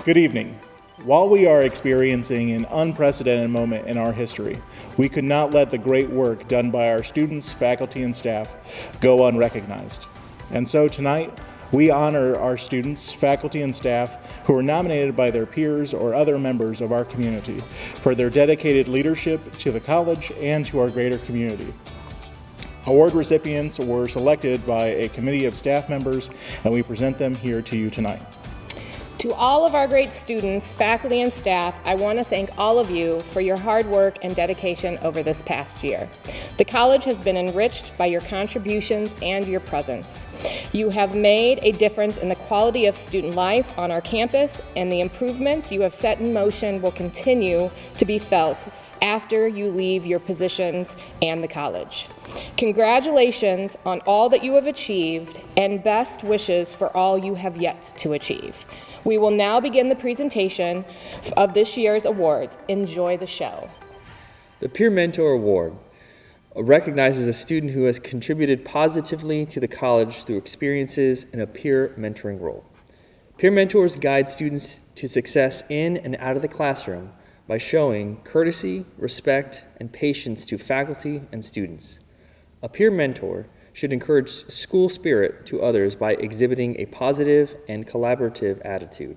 Good evening. While we are experiencing an unprecedented moment in our history, we could not let the great work done by our students, faculty, and staff go unrecognized. And so tonight, we honor our students, faculty, and staff who were nominated by their peers or other members of our community for their dedicated leadership to the college and to our greater community. Award recipients were selected by a committee of staff members, and we present them here to you tonight. To all of our great students, faculty, and staff, I want to thank all of you for your hard work and dedication over this past year. The college has been enriched by your contributions and your presence. You have made a difference in the quality of student life on our campus, and the improvements you have set in motion will continue to be felt after you leave your positions and the college. Congratulations on all that you have achieved, and best wishes for all you have yet to achieve. We will now begin the presentation of this year's awards. Enjoy the show. The Peer Mentor Award recognizes a student who has contributed positively to the college through experiences in a peer mentoring role. Peer mentors guide students to success in and out of the classroom by showing courtesy, respect, and patience to faculty and students. A peer mentor should encourage school spirit to others by exhibiting a positive and collaborative attitude.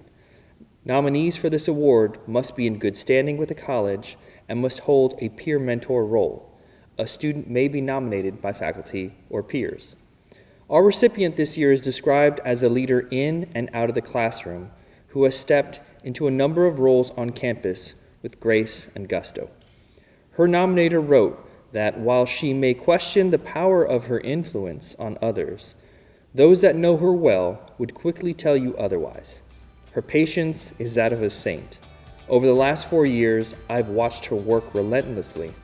Nominees for this award must be in good standing with the college and must hold a peer mentor role. A student may be nominated by faculty or peers. Our recipient this year is described as a leader in and out of the classroom who has stepped into a number of roles on campus with grace and gusto. Her nominator wrote that while she may question the power of her influence on others, those that know her well would quickly tell you otherwise. Her patience is that of a saint. Over the last 4 years, I've watched her work relentlessly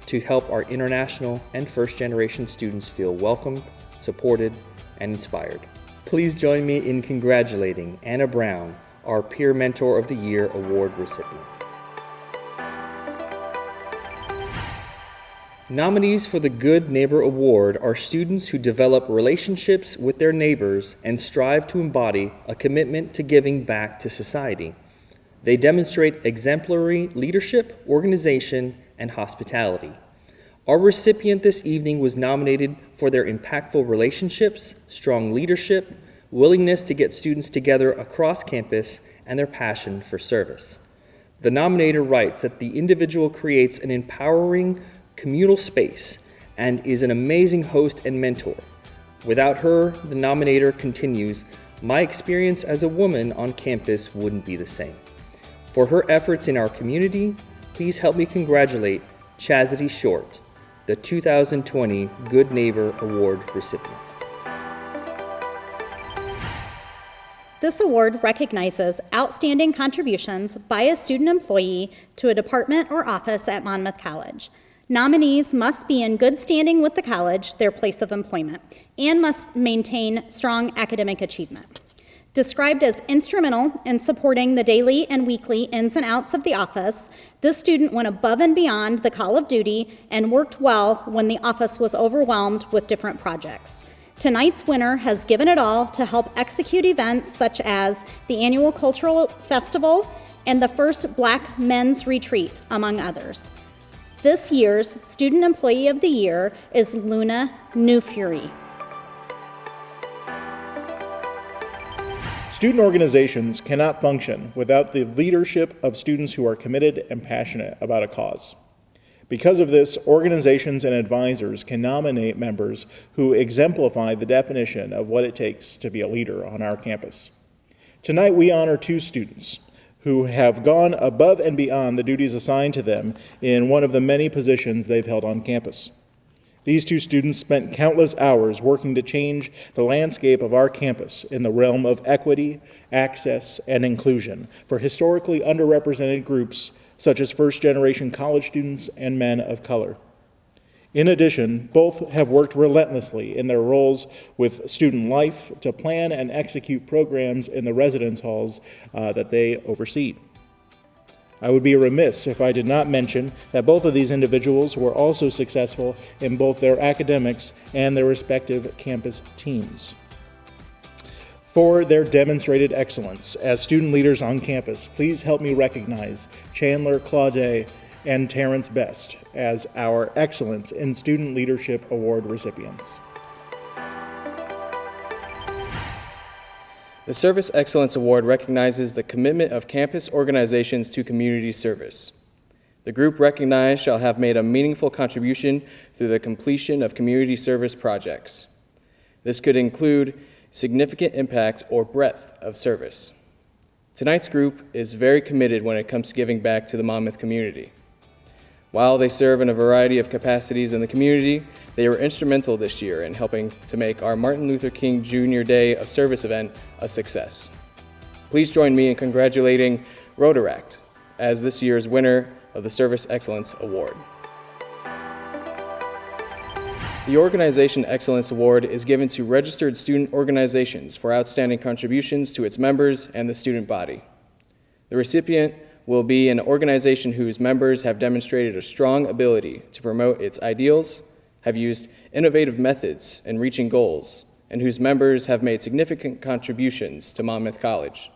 to help our international and first-generation students feel welcomed, supported, and inspired. Please join me in congratulating Anna Brown, our Peer Mentor of the Year Award recipient. Nominees for the Good Neighbor Award are students who develop relationships with their neighbors and strive to embody a commitment to giving back to society. They demonstrate exemplary leadership, organization, and hospitality. Our recipient this evening was nominated for their impactful relationships, strong leadership, willingness to get students together across campus, and their passion for service. The nominator writes that the individual creates an empowering communal space and is an amazing host and mentor. Without her, the nominator continues, my experience as a woman on campus wouldn't be the same. For her efforts in our community, please help me congratulate Chastity Short, the 2020 Good Neighbor Award recipient. This award recognizes outstanding contributions by a student employee to a department or office at Monmouth College. Nominees must be in good standing with the college, their place of employment, and must maintain strong academic achievement. Described as instrumental in supporting the daily and weekly ins and outs of the office, this student went above and beyond the call of duty and worked well when the office was overwhelmed with different projects. Tonight's winner has given it all to help execute events such as the annual cultural festival and the first Black Men's Retreat, among others. This year's Student Employee of the Year is Luna Newfury. Student organizations cannot function without the leadership of students who are committed and passionate about a cause. Because of this, organizations and advisors can nominate members who exemplify the definition of what it takes to be a leader on our campus. Tonight, we honor 2 students who have gone above and beyond the duties assigned to them in one of the many positions they've held on campus. These 2 students spent countless hours working to change the landscape of our campus in the realm of equity, access, and inclusion for historically underrepresented groups such as first-generation college students and men of color. In addition, both have worked relentlessly in their roles with student life to plan and execute programs in the residence halls that they oversee. I would be remiss if I did not mention that both of these individuals were also successful in both their academics and their respective campus teams. For their demonstrated excellence as student leaders on campus, please help me recognize Chandler Claudet and Terrence Best as our Excellence in Student Leadership Award recipients. The Service Excellence Award recognizes the commitment of campus organizations to community service. The group recognized shall have made a meaningful contribution through the completion of community service projects. This could include significant impact or breadth of service. Tonight's group is very committed when it comes to giving back to the Monmouth community. While they serve in a variety of capacities in the community, they were instrumental this year in helping to make our Martin Luther King Jr. Day of Service event a success. Please join me in congratulating Rotaract as this year's winner of the Service Excellence Award. The Organization Excellence Award is given to registered student organizations for outstanding contributions to its members and the student body. The recipient will be an organization whose members have demonstrated a strong ability to promote its ideals, have used innovative methods in reaching goals, and whose members have made significant contributions to Monmouth College.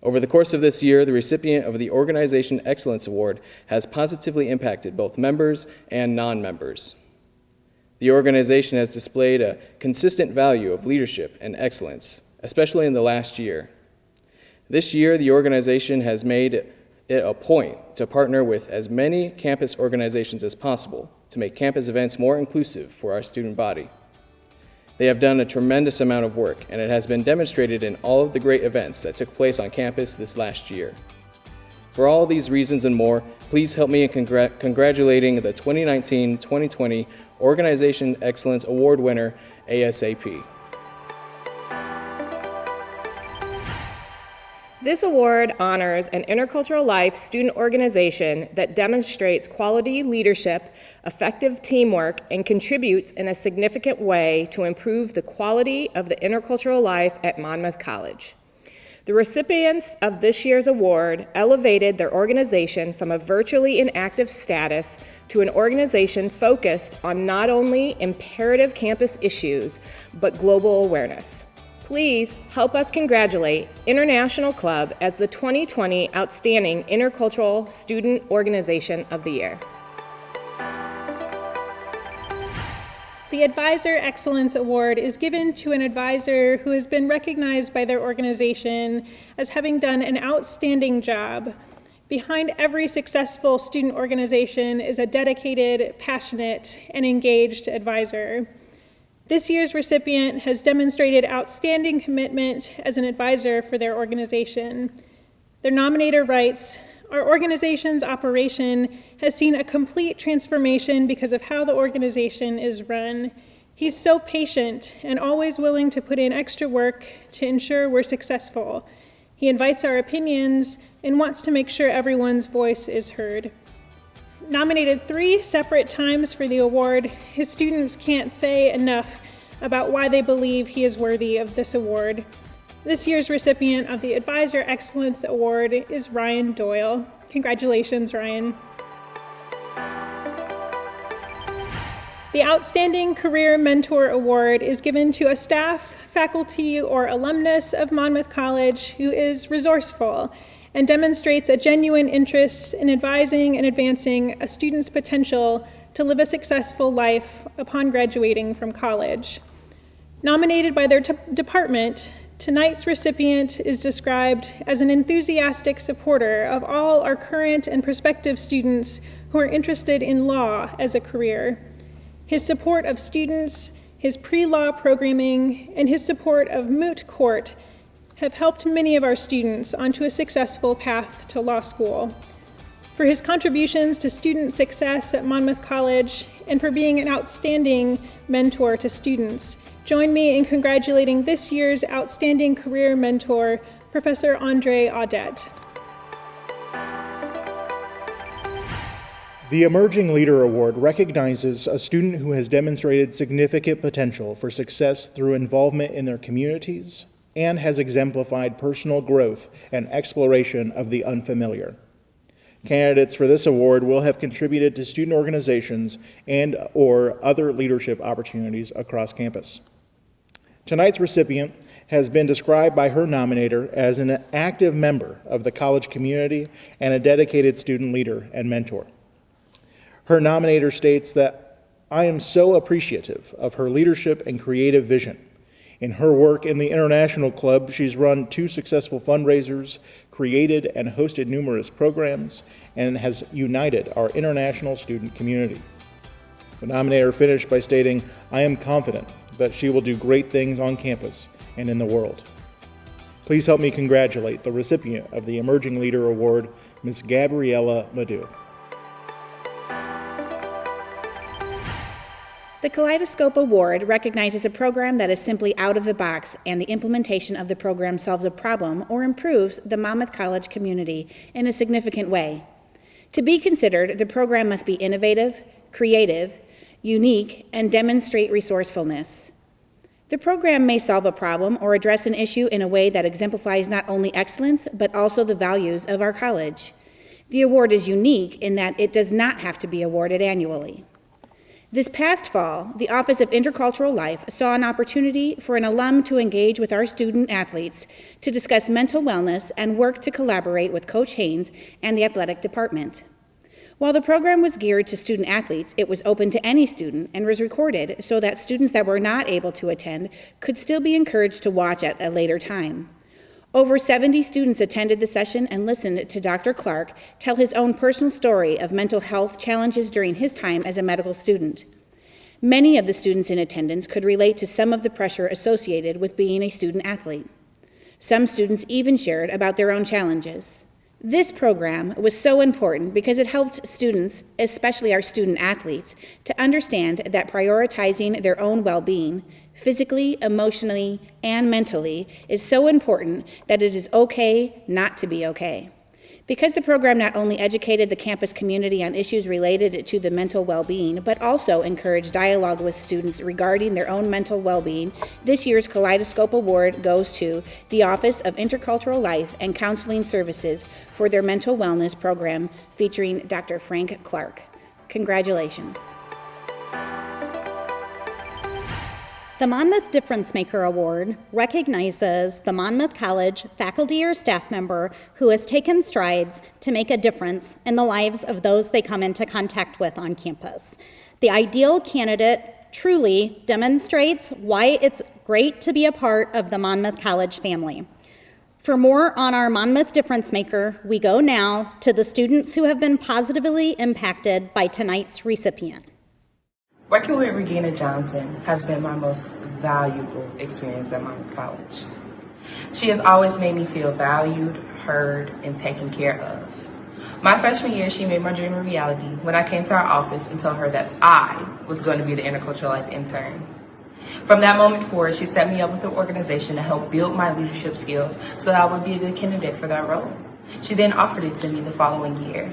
Over the course of this year, the recipient of the Organization Excellence Award has positively impacted both members and non-members. The organization has displayed a consistent value of leadership and excellence, especially in the last year. This year, the organization has made it a point to partner with as many campus organizations as possible to make campus events more inclusive for our student body. They have done a tremendous amount of work, and it has been demonstrated in all of the great events that took place on campus this last year. For all these reasons and more, please help me in congratulating the 2019-2020 Organization Excellence Award winner, ASAP. This award honors an intercultural life student organization that demonstrates quality leadership, effective teamwork, and contributes in a significant way to improve the quality of the intercultural life at Monmouth College. The recipients of this year's award elevated their organization from a virtually inactive status to an organization focused on not only imperative campus issues, but global awareness. Please help us congratulate International Club as the 2020 Outstanding Intercultural Student Organization of the Year. The Advisor Excellence Award is given to an advisor who has been recognized by their organization as having done an outstanding job. Behind every successful student organization is a dedicated, passionate, and engaged advisor. This year's recipient has demonstrated outstanding commitment as an advisor for their organization. Their nominator writes, "Our organization's operation has seen a complete transformation because of how the organization is run. He's so patient and always willing to put in extra work to ensure we're successful. He invites our opinions and wants to make sure everyone's voice is heard." Nominated 3 separate times for the award, his students can't say enough about why they believe he is worthy of this award. This year's recipient of the Advisor Excellence Award is Ryan Doyle. Congratulations, Ryan. The Outstanding Career Mentor Award is given to a staff, faculty, or alumnus of Monmouth College who is resourceful and demonstrates a genuine interest in advising and advancing a student's potential to live a successful life upon graduating from college. Nominated by their department, tonight's recipient is described as an enthusiastic supporter of all our current and prospective students who are interested in law as a career. His support of students, his pre-law programming, and his support of moot court have helped many of our students onto a successful path to law school. For his contributions to student success at Monmouth College and for being an outstanding mentor to students, join me in congratulating this year's Outstanding Career Mentor, Professor Andre Audette. The Emerging Leader Award recognizes a student who has demonstrated significant potential for success through involvement in their communities and has exemplified personal growth and exploration of the unfamiliar. Candidates for this award will have contributed to student organizations and/or other leadership opportunities across campus. Tonight's recipient has been described by her nominator as an active member of the college community and a dedicated student leader and mentor. Her nominator states that, "I am so appreciative of her leadership and creative vision. In her work in the International Club, she's run 2 successful fundraisers, created and hosted numerous programs, and has united our international student community." The nominator finished by stating, "I am confident that she will do great things on campus and in the world." Please help me congratulate the recipient of the Emerging Leader Award, Ms. Gabriella Madu. The Kaleidoscope Award recognizes a program that is simply out of the box and the implementation of the program solves a problem or improves the Monmouth College community in a significant way. To be considered, the program must be innovative, creative, unique, and demonstrate resourcefulness. The program may solve a problem or address an issue in a way that exemplifies not only excellence, but also the values of our college. The award is unique in that it does not have to be awarded annually. This past fall, the Office of Intercultural Life saw an opportunity for an alum to engage with our student athletes to discuss mental wellness and work to collaborate with Coach Haynes and the athletic department. While the program was geared to student athletes, it was open to any student and was recorded so that students that were not able to attend could still be encouraged to watch at a later time. Over 70 students attended the session and listened to Dr. Clark tell his own personal story of mental health challenges during his time as a medical student. Many of the students in attendance could relate to some of the pressure associated with being a student athlete. Some students even shared about their own challenges. This program was so important because it helped students, especially our student athletes, to understand that prioritizing their own well-being, physically, emotionally, and mentally, is so important that it is okay not to be okay. Because the program not only educated the campus community on issues related to the mental well-being, but also encouraged dialogue with students regarding their own mental well-being, this year's Kaleidoscope Award goes to the Office of Intercultural Life and Counseling Services for their mental wellness program featuring Dr. Frank Clark. Congratulations. The Monmouth Difference Maker Award recognizes the Monmouth College faculty or staff member who has taken strides to make a difference in the lives of those they come into contact with on campus. The ideal candidate truly demonstrates why it's great to be a part of the Monmouth College family. For more on our Monmouth Difference Maker, we go now to the students who have been positively impacted by tonight's recipient. Working with Regina Johnson has been my most valuable experience at Monmouth College. She has always made me feel valued, heard, and taken care of. My freshman year, she made my dream a reality when I came to our office and told her that I was going to be the Intercultural Life intern. From that moment forward, she set me up with an organization to help build my leadership skills so that I would be a good candidate for that role. She then offered it to me the following year.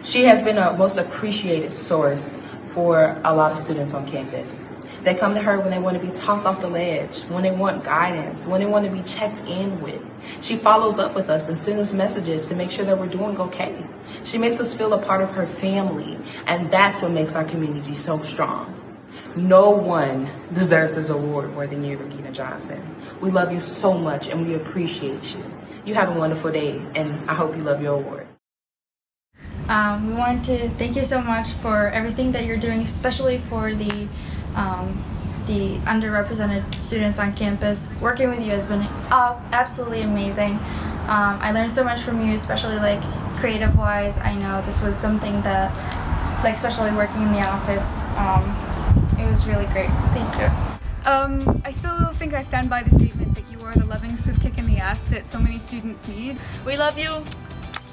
She has been a most appreciated source for a lot of students on campus. They come to her when they want to be talked off the ledge, when they want guidance, when they want to be checked in with. She follows up with us and sends us messages to make sure that we're doing okay. She makes us feel a part of her family, and that's what makes our community so strong. No one deserves this award more than you, Regina Johnson. We love you so much, and we appreciate you. You have a wonderful day, and I hope you love your award. We want to thank you so much for everything that you're doing, especially for the underrepresented students on campus. Working with you has been absolutely amazing. I learned so much from you, especially like creative-wise. I know this was something that, like especially working in the office, it was really great. Thank you. I still think I stand by the statement that you are the loving swift kick in the ass that so many students need. We love you,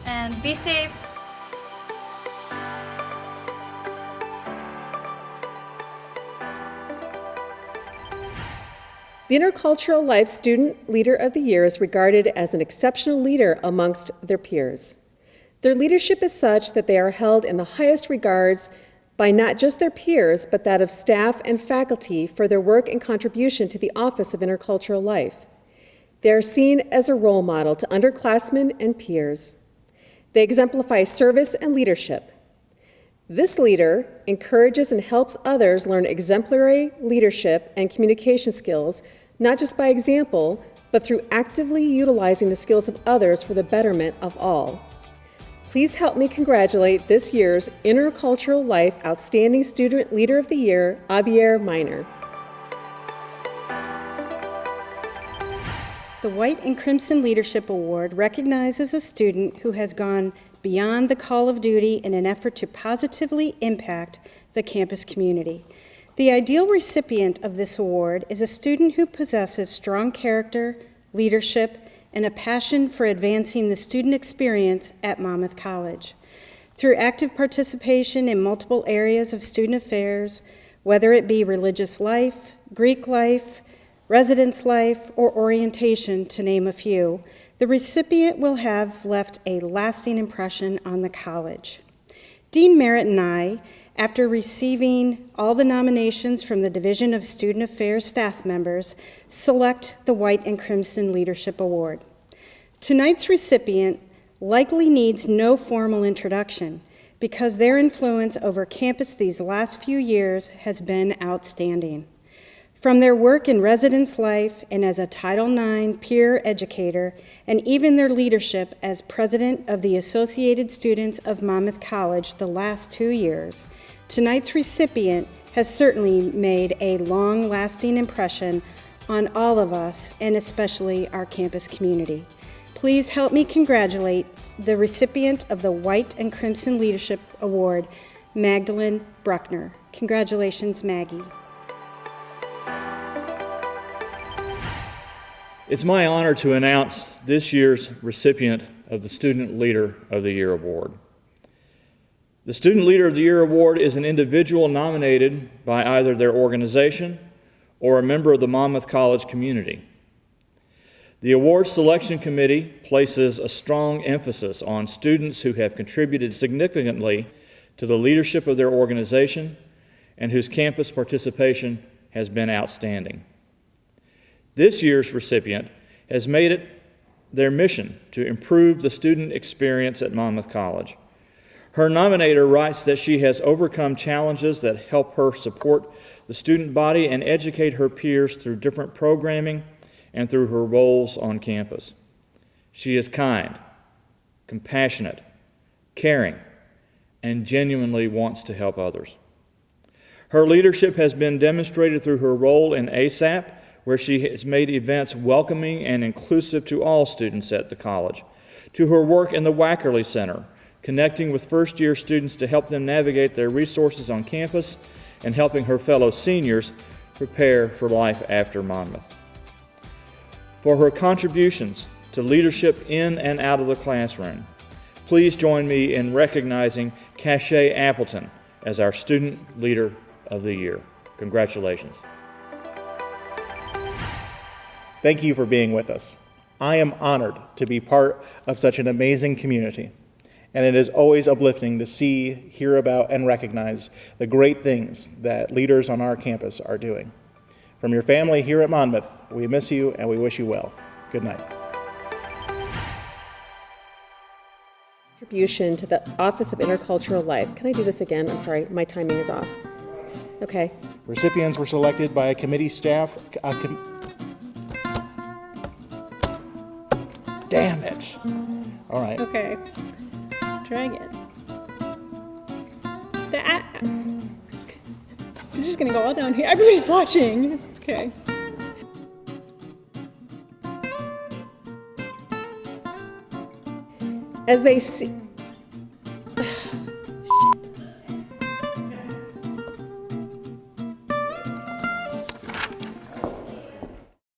and be safe. The Intercultural Life Student Leader of the Year is regarded as an exceptional leader amongst their peers. Their leadership is such that they are held in the highest regards by not just their peers, but that of staff and faculty for their work and contribution to the Office of Intercultural Life. They are seen as a role model to underclassmen and peers. They exemplify service and leadership. This leader encourages and helps others learn exemplary leadership and communication skills, not just by example, but through actively utilizing the skills of others for the betterment of all. Please help me congratulate this year's Intercultural Life Outstanding Student Leader of the Year, Abier Miner. The White and Crimson Leadership Award recognizes a student who has gone beyond the call of duty in an effort to positively impact the campus community. The ideal recipient of this award is a student who possesses strong character, leadership, and a passion for advancing the student experience at Monmouth College. Through active participation in multiple areas of student affairs, whether it be religious life, Greek life, residence life, or orientation, to name a few, the recipient will have left a lasting impression on the college. Dean Merritt and I, after receiving all the nominations from the Division of Student Affairs staff members, select the White and Crimson Leadership Award. Tonight's recipient likely needs no formal introduction because their influence over campus these last few years has been outstanding. From their work in residence life and as a Title IX peer educator, and even their leadership as president of the Associated Students of Monmouth College the last 2 years, tonight's recipient has certainly made a long-lasting impression on all of us, and especially our campus community. Please help me congratulate the recipient of the White and Crimson Leadership Award, Magdalene Bruckner. Congratulations, Maggie. It's my honor to announce this year's recipient of the Student Leader of the Year Award. The Student Leader of the Year Award is an individual nominated by either their organization or a member of the Monmouth College community. The award selection committee places a strong emphasis on students who have contributed significantly to the leadership of their organization and whose campus participation has been outstanding. This year's recipient has made it their mission to improve the student experience at Monmouth College. Her nominator writes that she has overcome challenges that help her support the student body and educate her peers through different programming and through her roles on campus. She is kind, compassionate, caring, and genuinely wants to help others. Her leadership has been demonstrated through her role in ASAP, where she has made events welcoming and inclusive to all students at the college, to her work in the Wackerle Center, connecting with first-year students to help them navigate their resources on campus, and helping her fellow seniors prepare for life after Monmouth. For her contributions to leadership in and out of the classroom, please join me in recognizing Cachet Appleton as our Student Leader of the Year. Congratulations. Thank you for being with us. I am honored to be part of such an amazing community, and it is always uplifting to see, hear about, and recognize the great things that leaders on our campus are doing. From your family here at Monmouth, we miss you and we wish you well. Good night. Contribution to the Office of Intercultural Life. Can I do this again? I'm sorry, my timing is off. Okay. Recipients were selected by a committee staff. Damn it. All right. Okay. Try again. It's just gonna go all down here. Everybody's watching. Okay. As they see,